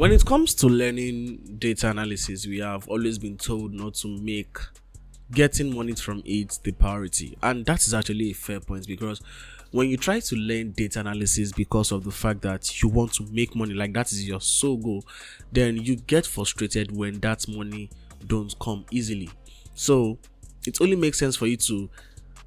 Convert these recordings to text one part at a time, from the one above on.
When it comes to learning data analysis, we have always been told not to make getting money from it the priority, and that is actually a fair point, because when you try to learn data analysis because of the fact that you want to make money, like that is your sole goal, then you get frustrated when that money don't come easily. So it only makes sense for you to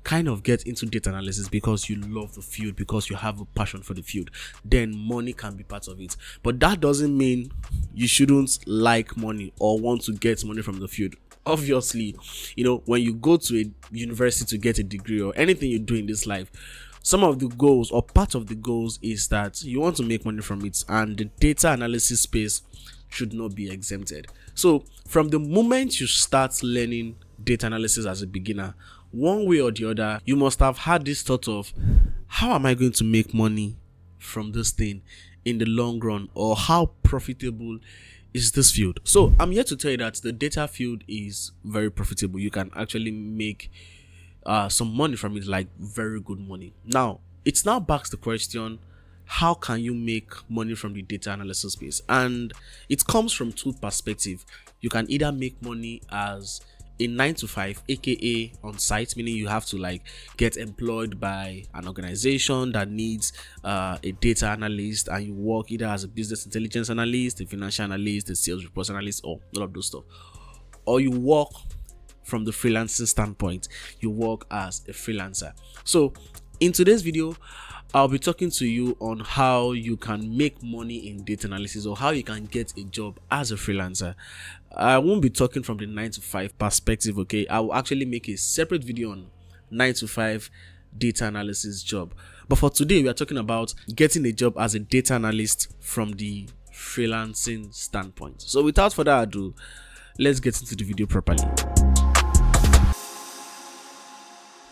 kind of get into data analysis because you love the field, because you have a passion for the field. Then money can be part of it, but that doesn't mean you shouldn't like money or want to get money from the field. Obviously, when you go to a university to get a degree or anything you do in this life, some of the goals or part of the goals is that you want to make money from it, and the data analysis space should not be exempted. So from the moment you start learning data analysis as a beginner, one way or the other, you must have had this thought of, how am I going to make money from this thing in the long run, or how profitable is this field? So I'm here to tell you that the data field is very profitable. You can actually make some money from it, like very good money. Now it now backs the question, how can you make money from the data analysis space? And it comes from two perspectives. You can either make money as a 9 to 5, aka on site, meaning you have to get employed by an organization that needs a data analyst, and you work either as a business intelligence analyst, a financial analyst, a sales report analyst, or all of those stuff. Or you work from the freelancing standpoint, you work as a freelancer. So in today's video, I'll be talking to you on how you can make money in data analysis, or how you can get a job as a freelancer. I won't be talking from the 9 to 5 perspective, okay? I will actually make a separate video on 9 to 5 data analysis job. But for today, we are talking about getting a job as a data analyst from the freelancing standpoint. So without further ado, let's get into the video properly.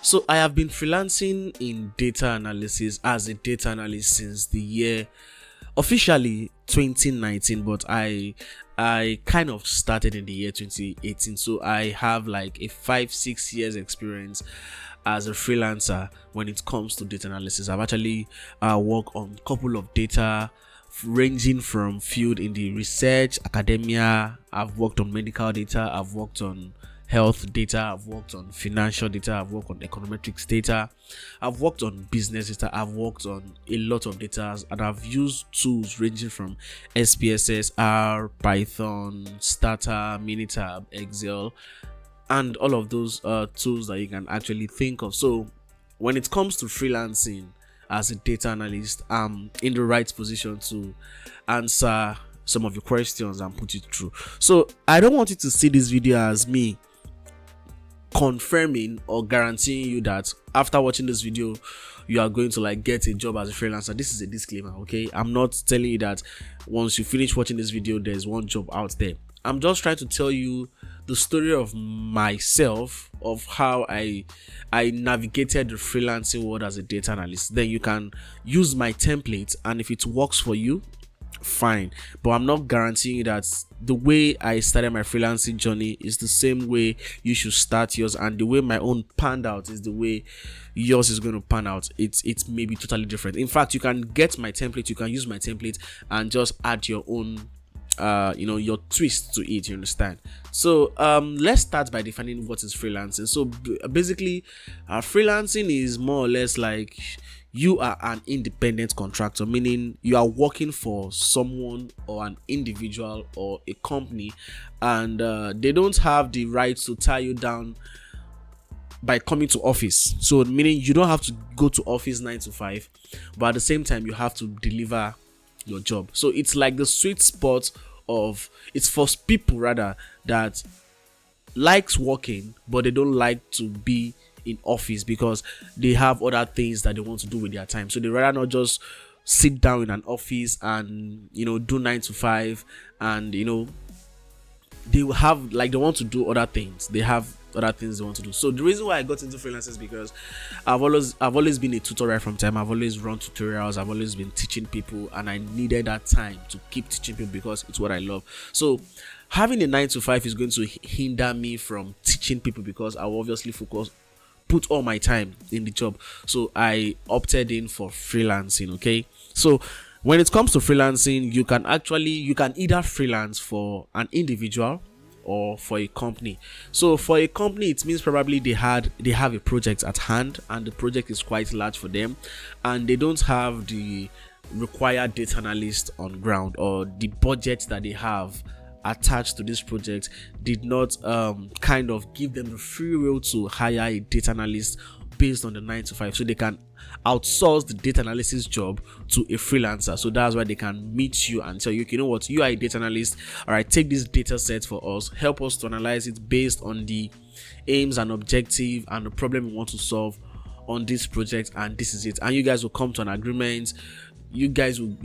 So I have been freelancing in data analysis as a data analyst since the year officially 2019, but I kind of started in the year 2018. So I have like a 5-6 years experience as a freelancer when it comes to data analysis. I've actually worked on a couple of data ranging from field in the research, academia. I've worked on medical data, I've worked on health data, I've worked on financial data, I've worked on econometrics data, I've worked on business data, I've worked on a lot of data, and I've used tools ranging from SPSS, R, Python, Stata, Minitab, Excel, and all of those tools that you can actually think of. So when it comes to freelancing as a data analyst, I'm in the right position to answer some of your questions and put it through. So I don't want you to see this video as me confirming or guaranteeing you that after watching this video you are going to get a job as a freelancer. This is a disclaimer, okay? I'm not telling you that once you finish watching this video there's one job out there. I'm just trying to tell you the story of myself, of how I navigated the freelancing world as a data analyst. Then you can use my template, and if it works for you, fine, but I'm not guaranteeing you that the way I started my freelancing journey is the same way you should start yours, and the way my own panned out is the way yours is going to pan out. It's maybe totally different. In fact, you can get my template, you can use my template and just add your own your twist to it, you understand? So let's start by defining what is freelancing. So basically freelancing is more or less like you are an independent contractor, meaning you are working for someone or an individual or a company, and they don't have the right to tie you down by coming to office. So meaning you don't have to go to office 9 to 5, but at the same time you have to deliver your job. So it's like the sweet spot of, it's for people rather that likes working but they don't like to be in office because they have other things that they want to do with their time. So they rather not just sit down in an office and do 9 to 5, and they will have they want to do other things. They have other things they want to do. So the reason why I got into freelancing is because I've always been a tutor right from time. I've always run tutorials, I've always been teaching people, and I needed that time to keep teaching people because it's what I love. So having a 9 to 5 is going to hinder me from teaching people because I will obviously put all my time in the job. So I opted in for freelancing. Okay, so When it comes to freelancing, you can either freelance for an individual or for a company. So for a company, it means probably they have a project at hand, and the project is quite large for them, and they don't have the required data analyst on ground, or the budget that they have attached to this project did not kind of give them the free will to hire a data analyst based on the 9 to 5, so they can outsource the data analysis job to a freelancer. So that's why they can meet you and tell you, you know what, you are a data analyst, all right, take this data set for us, help us to analyze it based on the aims and objective and the problem we want to solve on this project, and this is it. And you guys will come to an agreement. You guys will,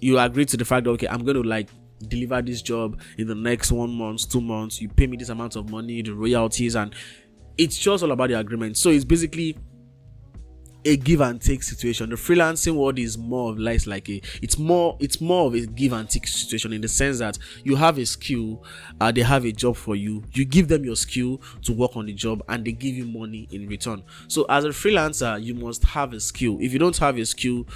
you agree to the fact that, okay, I'm going to like deliver this job in the next 1 month, 2 months, you pay me this amount of money, the royalties, and it's just all about the agreement. So it's basically a give and take situation. The freelancing world is more of it's more of a give and take situation, in the sense that you have a skill, they have a job for you, you give them your skill to work on the job, and they give you money in return. So as a freelancer, you must have a skill. If you don't have a skill,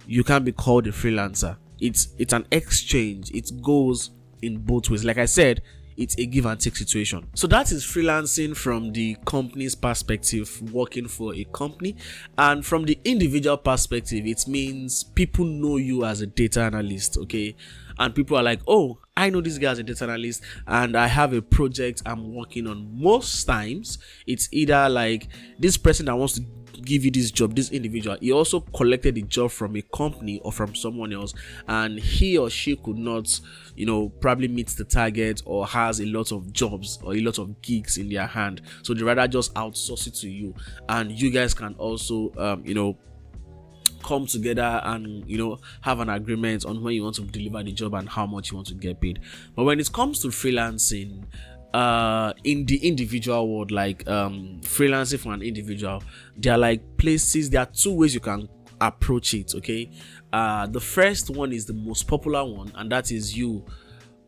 you can't be called a freelancer. It's an exchange. It goes in both ways. Like I said, it's a give and take situation. So that is freelancing from the company's perspective, working for a company. And from the individual perspective, it means people know you as a data analyst, okay? And people are like, oh, I know this guy as a data analyst, and I have a project I'm working on. Most times, it's either like this person that wants to give you this job, this individual, he also collected the job from a company or from someone else, and he or she could not, probably meet the target, or has a lot of jobs or a lot of gigs in their hand, so they rather just outsource it to you, and you guys can also come together and have an agreement on when you want to deliver the job and how much you want to get paid. But when it comes to freelancing, in the individual world, like freelancing for an individual, there are there are two ways you can approach it, okay? The first one is the most popular one, and that is you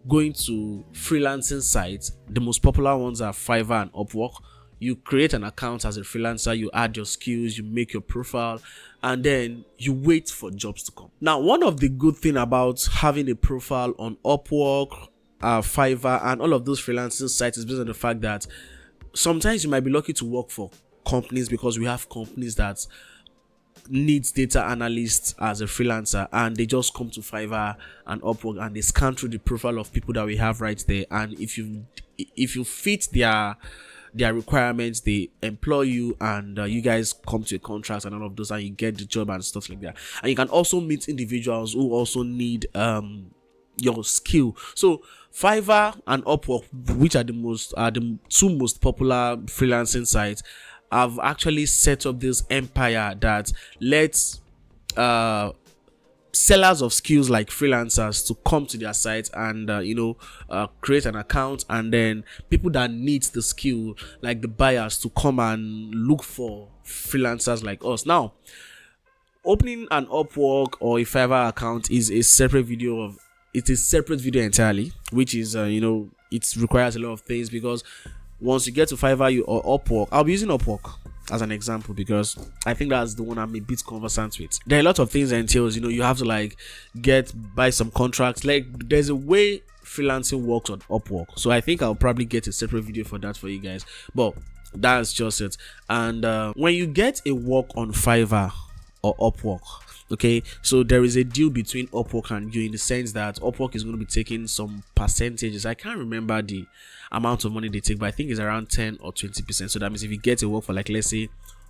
going to freelancing sites. The most popular ones are Fiverr and Upwork. You create an account as a freelancer, you add your skills, you make your profile, and then you wait for jobs to come. Now, one of the good things about having a profile on Upwork, Fiverr, and all of those freelancing sites is based on the fact that sometimes you might be lucky to work for companies, because we have companies that needs data analysts as a freelancer, and they just come to Fiverr and Upwork and they scan through the profile of people that we have right there, and if you fit their requirements, they employ you, and you guys come to a contract and all of those, and you get the job and stuff like that. And you can also meet individuals who also need your skill. So Fiverr and Upwork, which are the two most popular freelancing sites, have actually set up this empire that lets sellers of skills like freelancers to come to their site and create an account, and then people that need the skill, like the buyers, to come and look for freelancers like us. Now, opening an Upwork or a Fiverr account is a separate video entirely, which is it requires a lot of things, because once you get to Fiverr or Upwork, I'll be using Upwork as an example because I think that's the one I'm a bit conversant with. There are a lot of things that entails, you have to buy some contracts. There's a way freelancing works on Upwork, so I think I'll probably get a separate video for that for you guys, but that's just it. And when you get a work on Fiverr or Upwork, okay, so there is a deal between Upwork and you, in the sense that Upwork is going to be taking some percentages. I can't remember the amount of money they take, but I think it's around 10 or 20%. So that means if you get a work for let's say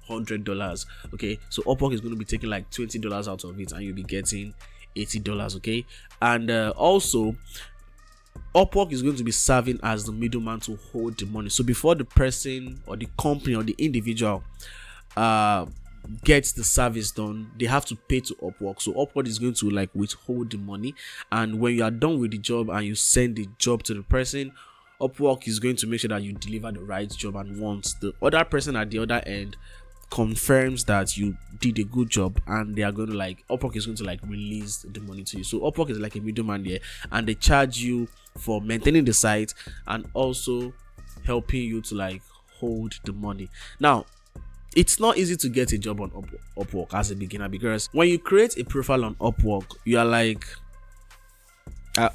$100, okay, so Upwork is going to be taking $20 out of it, and you'll be getting $80, okay. And also Upwork is going to be serving as the middleman to hold the money. So before the person or the company or the individual gets the service done, they have to pay to Upwork. So Upwork is going to withhold the money, and when you are done with the job and you send the job to the person, Upwork is going to make sure that you deliver the right job, and once the other person at the other end confirms that you did a good job, and they are going to Upwork is going to release the money to you. So Upwork is like a middleman there, and they charge you for maintaining the site and also helping you to hold the money. Now, It's not easy to get a job on Upwork as a beginner, because when you create a profile on Upwork, you are like,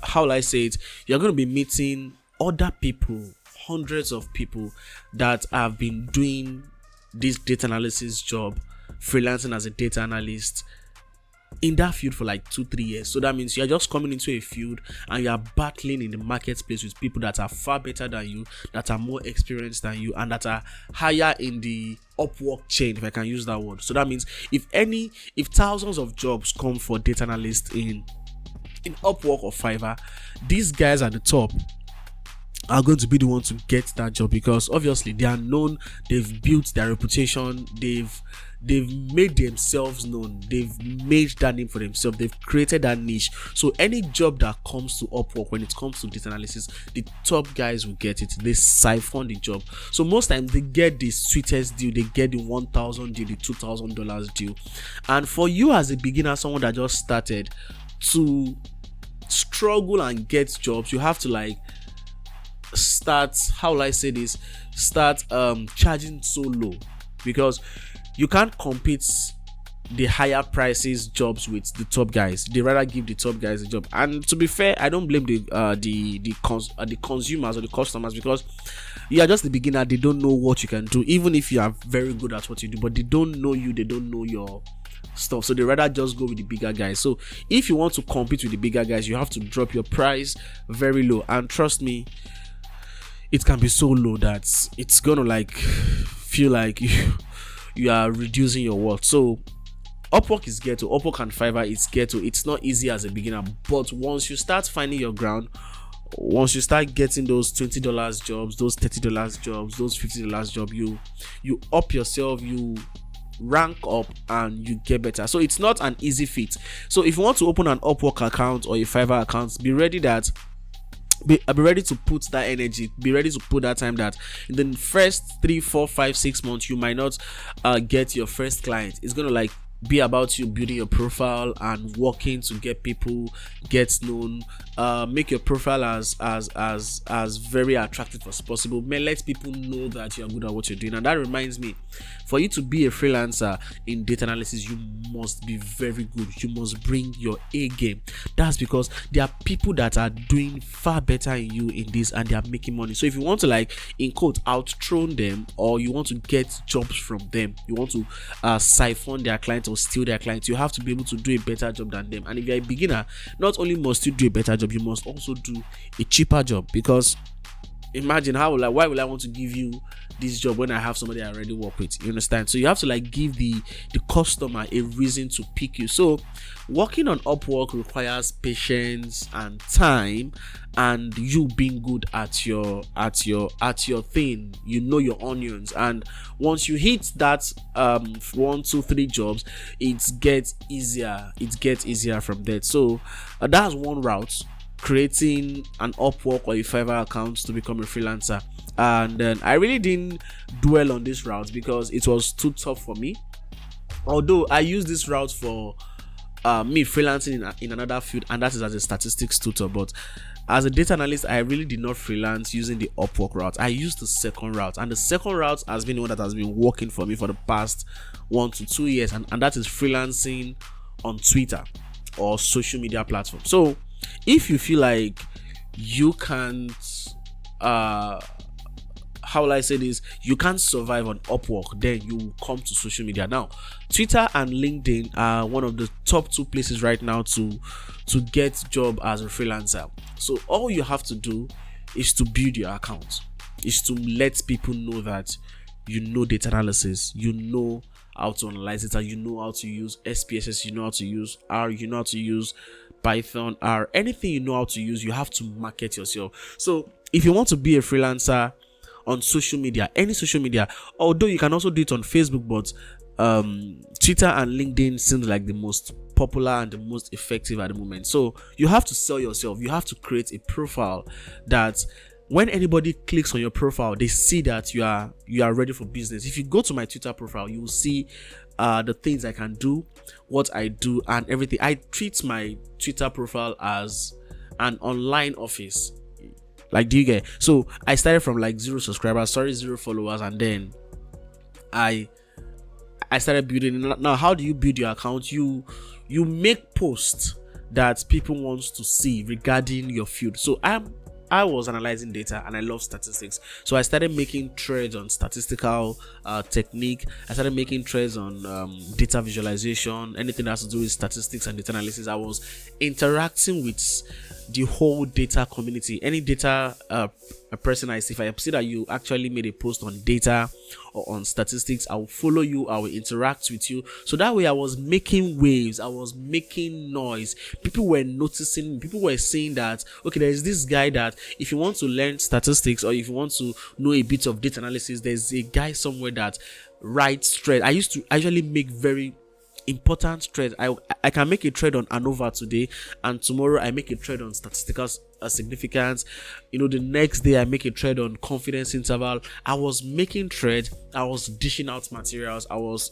how will I say it? You're going to be meeting other people, hundreds of people that have been doing this data analysis job, freelancing as a data analyst in that field for like 2-3 years. So that means you're just coming into a field and you're battling in the marketplace with people that are far better than you, that are more experienced than you, and that are higher in the Upwork chain, if I can use that word. So that means if thousands of jobs come for data analysts in Upwork or Fiverr, these guys at the top are going to be the ones to get that job, because obviously they are known, they've built their reputation, they've made themselves known, they've made that name for themselves, they've created that niche. So any job that comes to Upwork, when it comes to data analysis, the top guys will get it. They siphon the job. So most times they get the sweetest deal, they get the $1,000 deal, the $2,000 deal. And for you as a beginner, someone that just started, to struggle and get jobs, you have to like start, how will I say this, charging so low, because you can't compete the higher prices jobs with the top guys. They rather give the top guys a job. And to be fair, I don't blame the consumers or the customers, because you are just the beginner. They don't know what you can do, even if you are very good at what you do, but they don't know you, they don't know your stuff, so they rather just go with the bigger guys. So if you want to compete with the bigger guys, you have to drop your price very low, and trust me, it can be so low that it's gonna like feel like you are reducing your worth. So Upwork is ghetto. Upwork and Fiverr is ghetto. It's not easy as a beginner, but once you start finding your ground, once you start getting those $20 jobs, those $30 jobs, those $50 jobs, you up yourself, you rank up, and you get better. So it's not an easy feat. So if you want to open an Upwork account or a Fiverr account, be ready to put that energy, be ready to put that time, that in the first 3, 4, 5, 6 months you might not get your first client. It's gonna like be about you building your profile and working to get people, get known, make your profile as very attractive as possible. Let people know that you are good at what you're doing. And that reminds me, for you to be a freelancer in data analysis, you must be very good. You must bring your A game. That's because there are people that are doing far better than you in this, and they are making money. So if you want to, like, in quote, outthrone them, or you want to get jobs from them, you want to siphon their clients or steal their clients, you have to be able to do a better job than them. And if you're a beginner, not only must you do a better job, you must also do a cheaper job, because imagine why will I want to give you this job when I have somebody I already work with? You understand? So you have to like give the customer a reason to pick you. So working on Upwork requires patience and time, and you being good at your thing. You know your onions, and once you hit that 1, 2, 3 jobs, it gets easier from there. So that's one route, creating an Upwork or a Fiverr account to become a freelancer. And then I really didn't dwell on this route because it was too tough for me, although I used this route for me freelancing in another field, and that is as a statistics tutor. But as a data analyst, I really did not freelance using the Upwork route. I used the second route, and the second route has been one that has been working for me for the past 1 to 2 years, and that is freelancing on Twitter or social media platforms. So if you feel like you can't how will I say this, you can't survive on Upwork, then you come to social media. Now Twitter and LinkedIn are one of the top 2 places right now to get job as a freelancer. So all you have to do is to build your account, is to let people know that you know data analysis, you know how to analyze it, and you know how to use SPSS, you know how to use R, you know how to use Python, R, anything you know how to use. You have to market yourself. So if you want to be a freelancer on social media, any social media, although you can also do it on Facebook, but Twitter and LinkedIn seems like the most popular and the most effective at the moment. So you have to sell yourself. You have to create a profile that when anybody clicks on your profile, they see that you are ready for business. If you go to my Twitter profile, you will see the things I can do, what I do, and everything. I treat my Twitter profile as an online office. Like, do you get? So I started from like 0 subscribers, 0 followers, and then I I started building. Now, how do you build your account? You make posts that people want to see regarding your field. So I was analyzing data and I love statistics. So I started making threads on statistical technique. I started making threads on data visualization, anything that has to do with statistics and data analysis. I was interacting with the whole data community. Any data a person I see, if I see that you actually made a post on data or on statistics, I will follow you, I will interact with you. So that way I was making waves, I was making noise. People were noticing, people were saying that, okay, there is this guy that if you want to learn statistics or if you want to know a bit of data analysis, there's a guy somewhere that writes thread. I used to actually make very important thread. I can make a thread on ANOVA today, and tomorrow I make a thread on statistical significance. The next day I make a thread on confidence interval. I was making thread, I was dishing out materials, I was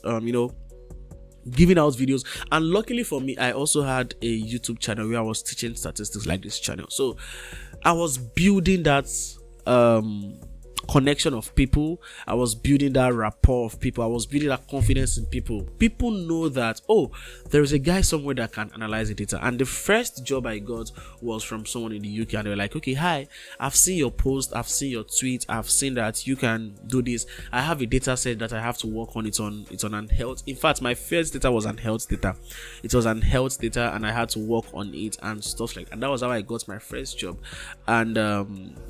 giving out videos, and luckily for me I also had a YouTube channel where I was teaching statistics like this channel. So I was building that connection of people, I was building that rapport of people, I was building that confidence in people. People know that, oh, there is a guy somewhere that can analyze the data. And the first job I got was from someone in the UK, and they were like, okay, hi, I've seen your post, I've seen your tweet, I've seen that you can do this. I have a data set that I have to work on. It's on health. In fact, my first data was on health data. It was on health data, and I had to work on it and stuff like that. And that was how I got my first job. And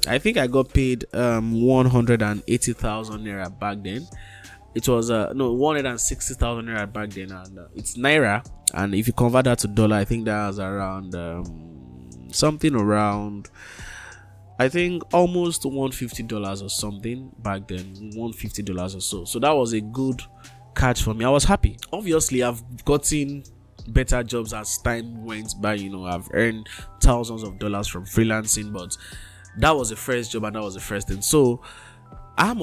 I think I got paid 180,000 naira back then. It was 160,000 naira back then, and it's naira, and if you convert that to dollar, I think that was around something around, I think almost $150 or something back then, $150 or so. So that was a good catch for me. I was happy. Obviously I've gotten better jobs as time went by. I've earned thousands of dollars from freelancing, but that was the first job and that was the first thing. So I am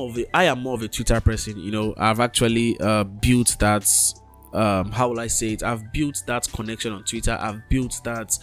more of a Twitter person. I've actually built that how will I say it, I've built that connection on Twitter. I've built that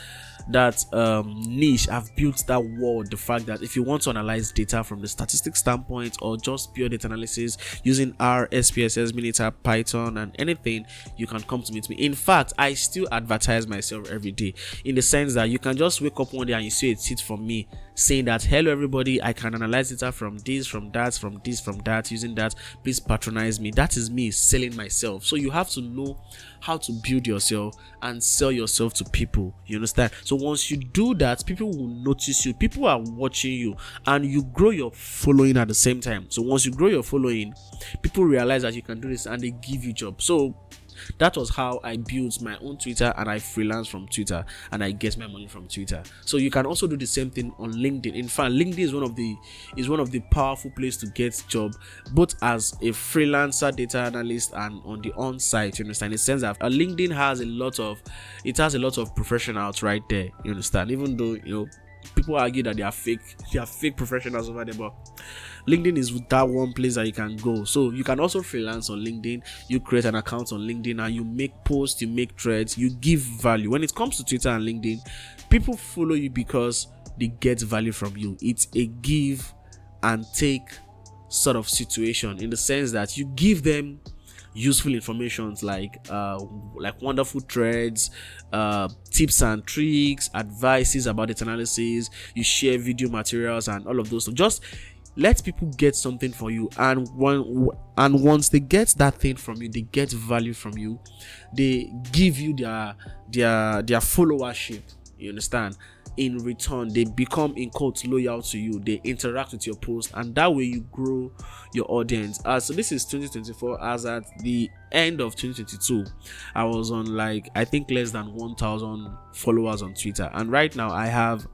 niche. I've built that world. The fact that if you want to analyze data from the statistics standpoint or just pure data analysis using R, SPSS, Minitab, Python, and anything, you can come to meet me. In fact, I still advertise myself every day, in the sense that you can just wake up one day and you see a tweet from me saying that, hello everybody, I can analyze data from this, from that, from this, from that, using that, please patronize me. That is me selling myself. So you have to know how to build yourself and sell yourself to people. You understand? So once you do that, people will notice you, people are watching you, and you grow your following at the same time. So once you grow your following, people realize that you can do this and they give you jobs. So that was how I built my own Twitter, and I freelance from Twitter, and I get my money from Twitter. So you can also do the same thing on LinkedIn. In fact, LinkedIn is one of the powerful places to get job, both as a freelancer, data analyst, and on the on-site. You understand? In the sense that LinkedIn has a lot of professionals right there. You understand? Even though people argue that they are fake professionals over there, but LinkedIn is that one place that you can go. So you can also freelance on LinkedIn. You create an account on LinkedIn and you make posts, you make threads, you give value. When it comes to Twitter and LinkedIn, people follow you because they get value from you. It's a give and take sort of situation, in the sense that you give them useful informations like wonderful threads, tips and tricks, advices about data analysis. You share video materials and all of those. So just let people get something for you, and once they get that thing from you, they get value from you, they give you their followership. You understand? In return, they become, in quotes, loyal to you. They interact with your post, and that way you grow your audience. So this is 2024. As at the end of 2022, I was on I think less than 1,000 followers on Twitter, and right now I have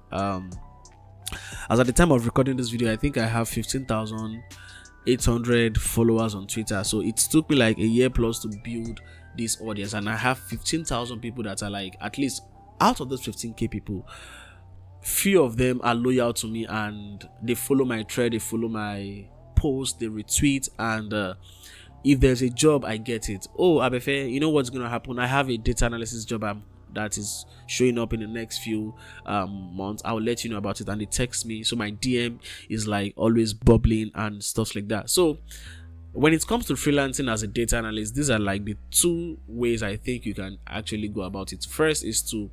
as at the time of recording this video, I think I have 15,800 followers on Twitter. So it took me like a year plus to build this audience, and I have 15,000 people that are at least out of those 15k people, few of them are loyal to me and they follow my thread, they follow my post, they retweet, and if there's a job, I get it. Oh, Abefe, you know what's gonna happen? I have a data analysis job that is showing up in the next few months. I'll let you know about it. And they text me, so my DM is always bubbling and stuff like that. So when it comes to freelancing as a data analyst, these are like the two ways I think you can actually go about it. First is to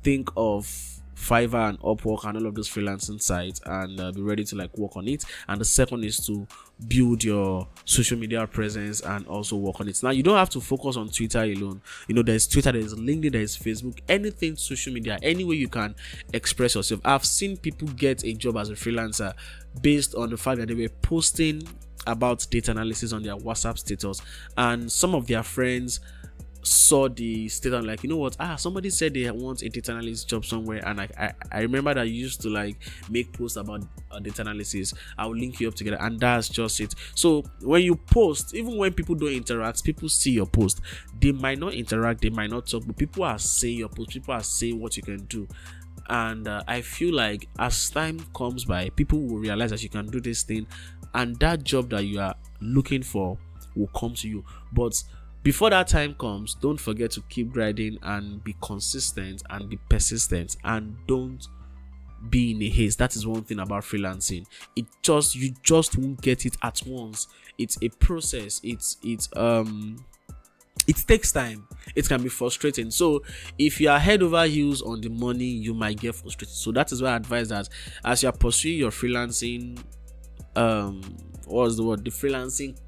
think of Fiverr and Upwork and all of those freelancing sites and be ready to like work on it. And the second is to build your social media presence and also work on it. Now, you don't have to focus on Twitter alone. You know, there's Twitter, there's LinkedIn, there's Facebook, anything social media, any way you can express yourself. I've seen people get a job as a freelancer based on the fact that they were posting about data analysis on their WhatsApp status, and some of their friends saw the status like, you know what, somebody said they want a data analyst job somewhere, and I remember that you used to like make posts about data analysis. I'll link you up together, and that's just it. So when you post, even when people don't interact, people see your post. They might not interact, they might not talk, but people are saying your post, people are saying what you can do. And I feel like as time comes by, people will realize that you can do this thing, and that job that you are looking for will come to you. But before that time comes, don't forget to keep grinding and be consistent and be persistent, and don't be in a haste. That is one thing about freelancing. You just won't get it at once. It's a process. It takes time. It can be frustrating. So if you are head over heels on the money, you might get frustrated. So that is why I advise that as you are pursuing your freelancing the freelancing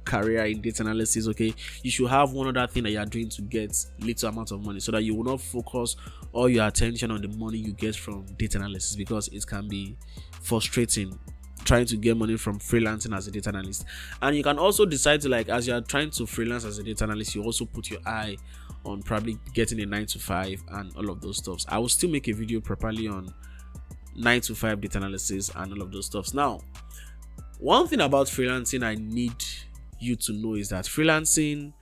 career in data analysis, okay, you should have one other thing that you are doing to get little amount of money, so that you will not focus all your attention on the money you get from data analysis, because it can be frustrating trying to get money from freelancing as a data analyst. And you can also decide to, like, as you are trying to freelance as a data analyst, you also put your eye on probably getting a 9 to 5 and all of those stuffs. I will still make a video properly on 9 to 5 data analysis and all of those stuffs. Now, one thing about freelancing I need you to know is that freelancing,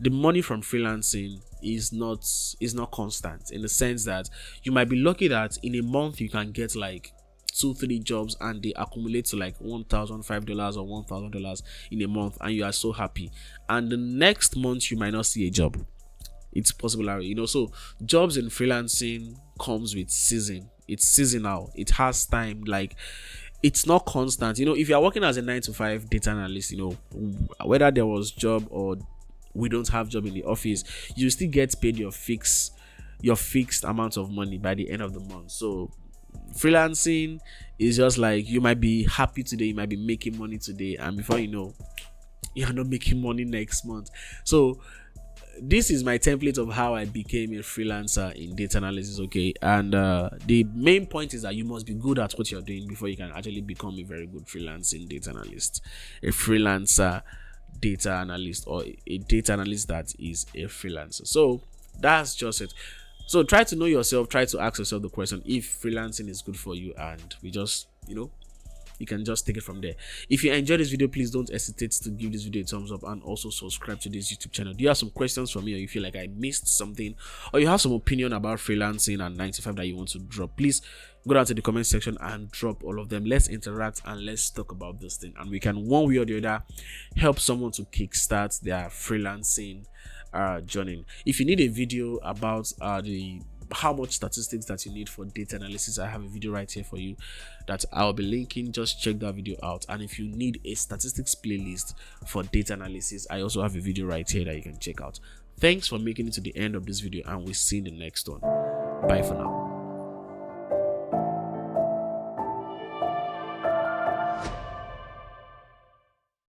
the money from freelancing is not constant, in the sense that you might be lucky that in a month you can get like 2-3 jobs and they accumulate to like $1,005 or $1,000 in a month, and you are so happy, and the next month you might not see a job. It's possible, you know. So jobs in freelancing comes with season. It's seasonal. It has time. Like, it's not constant. You know, if you are working as a 9 to 5 data analyst, you know, whether there was job or we don't have job in the office, you still get paid your fixed amount of money by the end of the month. So freelancing is just like, you might be happy today, you might be making money today, and before you know, you're not making money next month. So this is my template of how I became a freelancer in data analysis, okay? And the main point is that you must be good at what you're doing before you can actually become a very good freelancing data analyst, a freelancer data analyst, or a data analyst that is a freelancer. So that's just it. So try to know yourself, try to ask yourself the question if freelancing is good for you, and we just, you know, you can just take it from there. If you enjoyed this video, please don't hesitate to give this video a thumbs up, and also subscribe to this YouTube channel. Do you have some questions for me, or you feel like I missed something, or you have some opinion about freelancing and 9 to 5 that you want to drop, please go down to the comment section and drop all of them. Let's interact and let's talk about this thing, and we can, one way or the other, help someone to kickstart their freelancing journey. If you need a video about how much statistics that you need for data analysis, I have a video right here for you that I'll be linking. Just check that video out. And if you need a statistics playlist for data analysis, I also have a video right here that you can check out. Thanks for making it to the end of this video, and we'll see you in the next one. Bye for now.